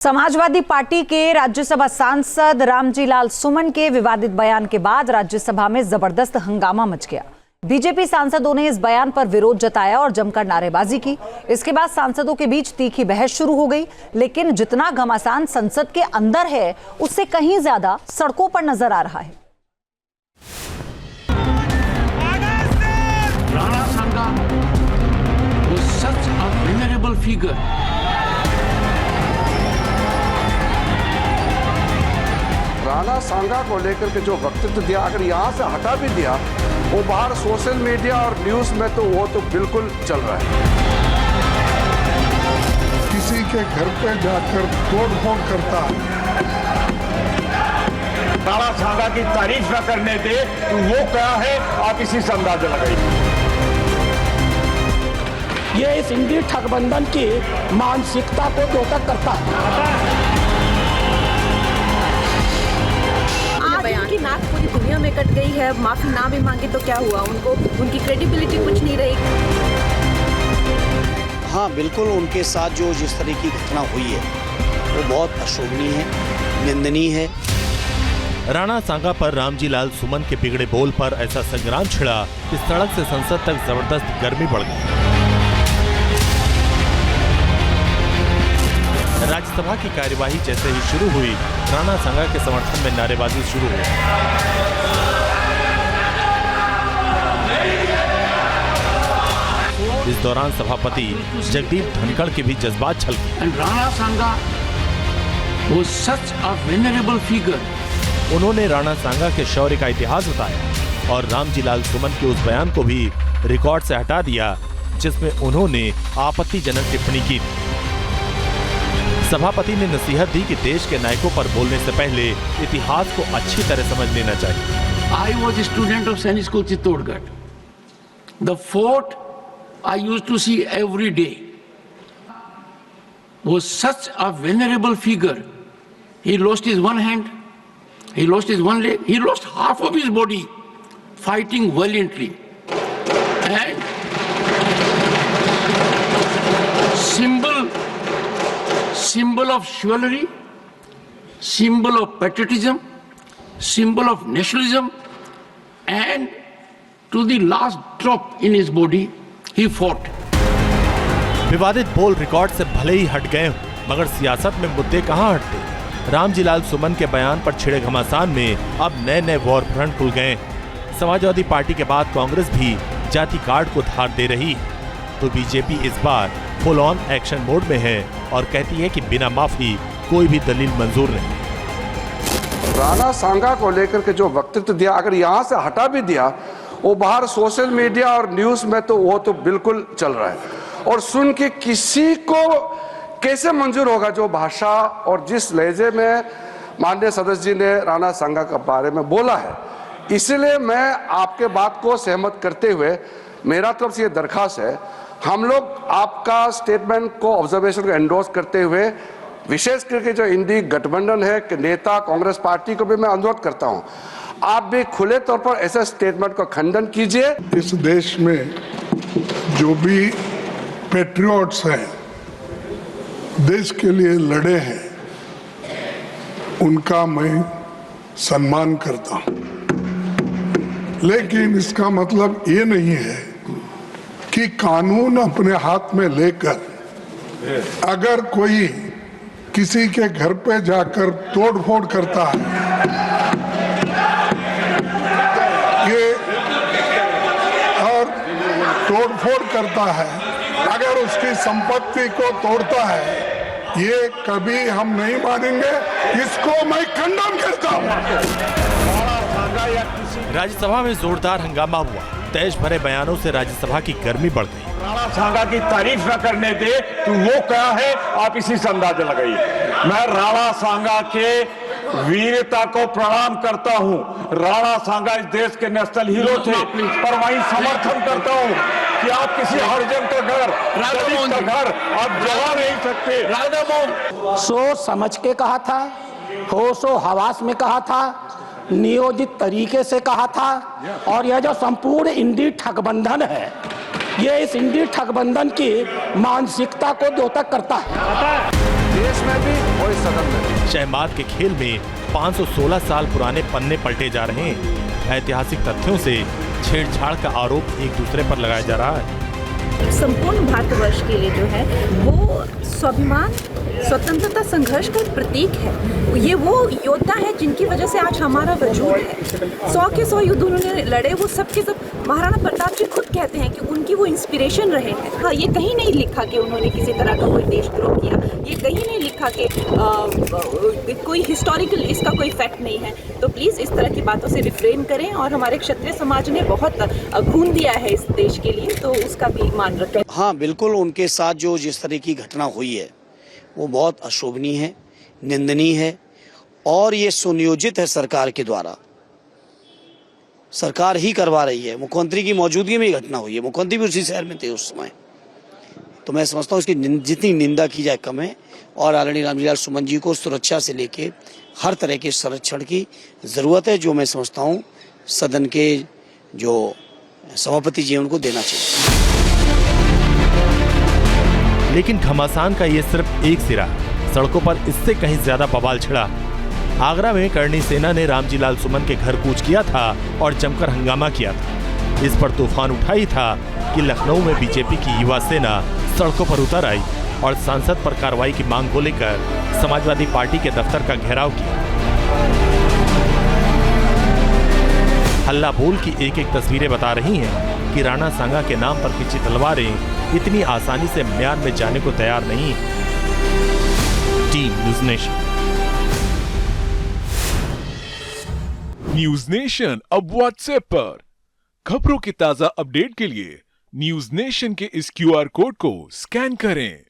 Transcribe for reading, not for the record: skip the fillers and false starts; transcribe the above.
Samajwadi party के राज्यसभा सांसद रामजीलाल सुमन के विवादित बयान के बाद राज्यसभा में जबरदस्त हंगामा मच गया। बीजेपी सांसदों ने इस बयान पर विरोध जताया और जमकर नारेबाजी की। इसके बाद सांसदों के बीच तीखी बहस शुरू हो गई, लेकिन जितना घमासान संसद के अंदर है उससे कहीं ज्यादा सड़कों पर नजर आ रहा है। राणा सांगा was such a venerable figure. Rana सांगा को लेकर के जो वक्तव्य दिया, अगर यहाँ से हटा भी दिया, वो बाहर सोशल मीडिया और न्यूज में तो वो तो बिल्कुल चल रहा है। किसी के घर पे जाकर तोड़फोड़ करता है। राणा सांगा की तारीफ न करने दे तो वो क्या है, आप इसी से अंदाजा लगाइए। ये इस इंडी ठगबंधन की मानसिकता को द्योतक करता है। उनकी नाक पूरी दुनिया में कट गई है, माफी ना भी मांगे तो क्या हुआ, उनको उनकी क्रेडिबिलिटी कुछ नहीं रही। हाँ बिल्कुल, उनके साथ जो जिस तरह की घटना हुई है वो बहुत अशोभनीय है, निंदनीय है। राणा सांगा पर रामजीलाल सुमन के बिगड़े बोल पर ऐसा संग्राम छिड़ा कि सड़क से संसद तक जबरदस्त गर्मी बढ़ गई। राज्यसभा की कार्यवाही जैसे ही शुरू हुई, राणा सांगा के समर्थन में नारेबाजी शुरू हुई। इस दौरान सभापति जगदीप धनखड़ के भी जज्बात छलके। राणा सांगा was such a venerable figure. उन्होंने राणा सांगा के शौर्य का इतिहास बताया और रामजीलाल सुमन के उस बयान को भी रिकॉर्ड से हटा दिया जिसमें उन्होंने आपत्तिजनक टिप्पणी की। सभापति ने नसीहत दी कि देश के नायकों पर बोलने से पहले इतिहास को अच्छी तरह समझ लेना चाहिए। I was a student of Sainik School Chittorgarh. The fort I used to see every day was such a venerable figure. He lost his one hand, he lost his one leg, he lost half of his body fighting valiantly. And symbol of chivalry, symbol of patriotism, symbol of nationalism, and to the last drop in his body, he fought. विवादित बोल record से भले ही हट गए हों, मगर सियासत में मुद्दे कहां हटते। रामजीलाल सुमन के बयान पर छिड़े घमासान में अब नए नए वॉर फ्रंट खुल गए। समाजवादी पार्टी के बाद कांग्रेस भी जाति कार्ड को धार दे रही है, तो बीजेपी इस बार फुल ऑन एक्शन मोड में है और कहती है कि बिना माफी कोई भी दलील मंजूर नहीं। राणा सांगा को लेकर के जो वक्तव्य दिया, अगर यहाँ से हटा भी दिया, वो बाहर सोशल मीडिया और न्यूज में तो वो तो बिल्कुल चल रहा है। और सुन के किसी को कैसे मंजूर होगा जो भाषा और जिस लहजे में माननीय सदस्य जी ने राणा सांगा के बारे में बोला है। इसलिए मैं आपके बात को सहमत करते हुए मेरा तरफ से ये दरखास्त है, हम लोग आपका स्टेटमेंट को, ऑब्जर्वेशन को एंडोर्स करते हुए विशेष करके जो इंडी गठबंधन है कि नेता कांग्रेस पार्टी को भी मैं अनुरोध करता हूं, आप भी खुले तौर पर ऐसे स्टेटमेंट का खंडन कीजिए। इस देश में जो भी पैट्रियट्स हैं, देश के लिए लड़े हैं, उनका मैं सम्मान करता हूं। लेकिन इसका मतलब ये नहीं है कि कानून अपने हाथ में लेकर अगर कोई किसी के घर पे जाकर तोड़फोड़ करता है, ये और तोड़फोड़ करता है, अगर उसकी संपत्ति को तोड़ता है, ये कभी हम नहीं मानेंगे। इसको मैं खंडन करता हूँ। राज्यसभा में जोरदार हंगामा हुआ। तेज भरे बयानों से राज्यसभा की गर्मी बढ़ गई। राणा सांगा की तारीफ न करने दे तो वो क्या है, आप इसी से अंदाजा लगाइए। मैं राणा सांगा के वीरता को प्रणाम करता हूं। राणा सांगा इस देश के नेशनल हीरो थे, पर वहीं समर्थन करता हूं कि आप किसी हरिजन का घर, दलित का घर आप जला नहीं सकते। सोच समझ के कहा था, होशो हवास में कहा था, नियोजित तरीके से कहा था। और यह जो संपूर्ण इंडी ठगबंधन है, ये इस इंडी ठगबंधन की मानसिकता को द्योतक करता है। देश में भी और इस सदन में भी। शहमाद के खेल में 516 साल पुराने पन्ने पलटे जा रहे हैं। ऐतिहासिक तथ्यों से छेड़छाड़ का आरोप एक दूसरे पर लगाया जा रहा है। संपूर्ण भारतवर्ष के लिए जो है वो स्वाभिमान स्वतंत्रता संघर्ष का एक प्रतीक है। ये वो योद्धा है जिनकी वजह से आज हमारा वजूद है। 100 के 100 युद्ध उन्होंने लड़े, वो सब के सब महाराणा प्रताप जी खुद कहते हैं कि उनकी वो इंस्पिरेशन रहे हैं। हाँ, ये कहीं नहीं लिखा कि उन्होंने किसी तरह का कोई देशद्रोह किया, ये कहीं नहीं लिखा कि कोई हिस्टोरिकल इसका कोई फैक्ट नहीं है। तो प्लीज़ इस तरह की बातों से रिफ्रेन करें और हमारे क्षत्रिय समाज ने बहुत खून दिया है इस देश के लिए, तो उसका भी मान रखें। हाँ, बिल्कुल उनके साथ जो जिस तरह की घटना हुई है वो बहुत अशोभनीय है, निंदनीय है और ये सुनियोजित है सरकार के द्वारा। सरकार ही करवा रही है। मुख्यमंत्री की मौजूदगी में ये घटना हुई है। मुख्यमंत्री भी उसी शहर में थे उस समय। तो मैं समझता हूँ इसकी जितनी निंदा की जाए कम है और आदरणीय रामजीलाल सुमन जी को सुरक्षा से लेके हर तरह के संरक्षण की जरूरत है, जो मैं समझता हूँ सदन के जो सभापति जी हैं उनको देना चाहिए। लेकिन घमासान का ये सिर्फ एक सिरा। सड़कों पर इससे कहीं ज्यादा बवाल छिड़ा। आगरा में करणी सेना ने रामजीलाल सुमन के घर कूच किया था और जमकर हंगामा किया था। इस पर तूफान उठा ही था कि लखनऊ में बीजेपी की युवा सेना सड़कों पर उतर आई और सांसद पर कार्रवाई की मांग को लेकर समाजवादी पार्टी के दफ्तर का घेराव किया। हल्ला बोल की एक एक तस्वीरें बता रही हैं कि राणा सांगा के नाम पर खिंची तलवारें इतनी आसानी से म्यान में जाने को तैयार नहीं। Team news nation. News nation अब व्हाट्सएप पर। खबरों की ताजा अपडेट के लिए न्यूज़ नेशन के इस QR कोड को स्कैन करें।